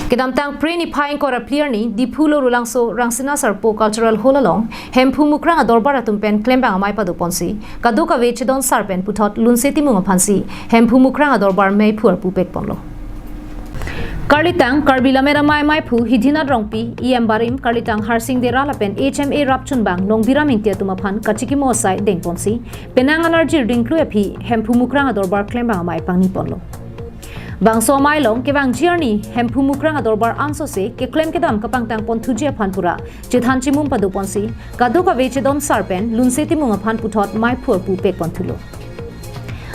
Kedamtang pre-niphaing kora clear ni dipulo rulangso rangsina sarpo cultural holalong Hemphu Mukrang Adorbar atumpen klembang amai padu ponsi kaduka vechedon sarpen puthot lunseti munga phansi Hemphu Mukrang Adorbar mei phur pupek ponlo Karlitang Karbilamera mai phu hidina rongpi barim Karlitang harsing de ralapen HMA rapchunbang longbira mingtia tumaphan kachiki mosai deng ponsi penang energy ringklu epi Hemphu Mukrang Adorbar klembang amai pangni ponlo Bangso mailong ke bang journey Hemphu Mukrang Adorbar anso se ke claim ke dam kapangtang ponthuji aphan pura chithan chimum padu ponsi kadu ka vechedon sarpen lunseti mung aphan puthot mai phur pu pek ponthulo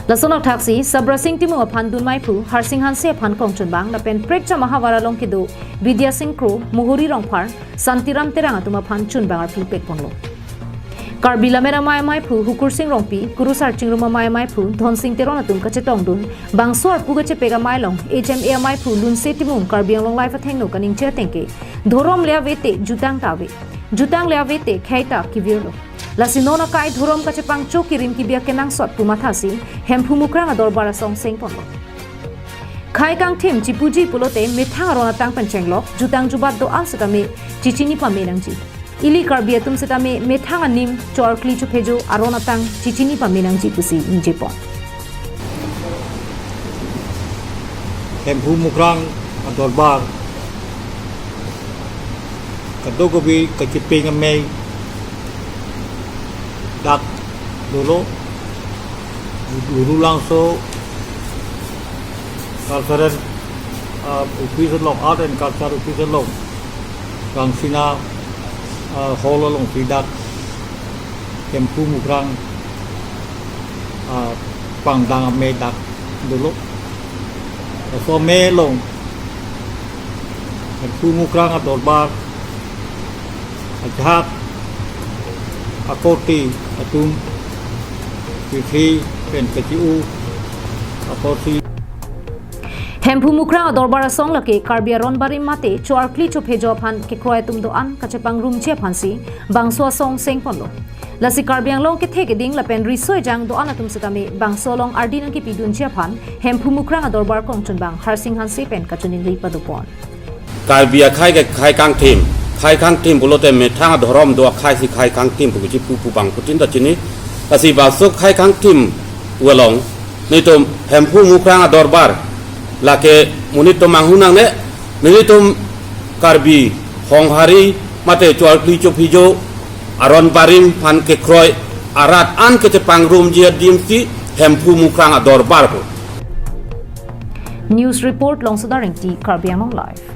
Lasonok taxi sabrasing timu aphan dun mai phu harsing hanse aphan kongchun bang lapen prekcha mahawara long ke do vidya singh kro muhuri rongphar santiram terang atuma aphan chun bangar pu pek ponlo Karbilamera mai phu hukur sing rongpi guru sarching ruma mai phu dhon sing teron atum kachetong dun bangso arpu kachepek mai long HMA mai phu lunse timum karbiang long life athengno kaning che tengke dhorom lea vete jutang lea vete khaita kivirlo lasinona kai dhorom kachepang chokirim kibia kenang sot pumathasi Hemphu Mukrang Adorbar song sing ponlo khai kang thim chipuji pulote methang rona tang panchenglo jutang jubat do ansatame chichini pamenangji Ili karbia tum setame methang anim chor kli chu phejo arona tang chichini pamenang ji pusi injepon Hemphu Mukrang Adorbar kadogobi kachepek amei dak dulu langso cultural officer long art and culture officer long rangsina holo long tidak Hemphu Mukrang pangtang me dak dulu so me long Hemphu Mukrang Adorbar ajak akoti atum fitri pen keciu akoti Hemphu Mukrang Adorbar song lake karbia ron barim mate chor kli chu phejo phan ke kroy tum do an kachepang rum che phansi bangso song seng ponlo lasi karbiang long ke theke ding lapen risoi jang do anatum setame bangso long ardin ki pidun che phan Hemphu Mukrang Adorbar kongchun bang harsing hanse pen kachunin ri padupon karbia khai kang tim bulote me thang dhorom do khai si khai kang tim bu ji pu bang putin da chini lasi ba so khai kang tim welong ni tom Hemphu Mukrang Adorbar lake munito manghunang ne nilitum karbi honghari mate chwal kli chopijo aron barim phan ke kroy arat an ke chepang rum jia dimsi Hemphu Mukrang Adorbar News report long sudaring ti Karbiang Live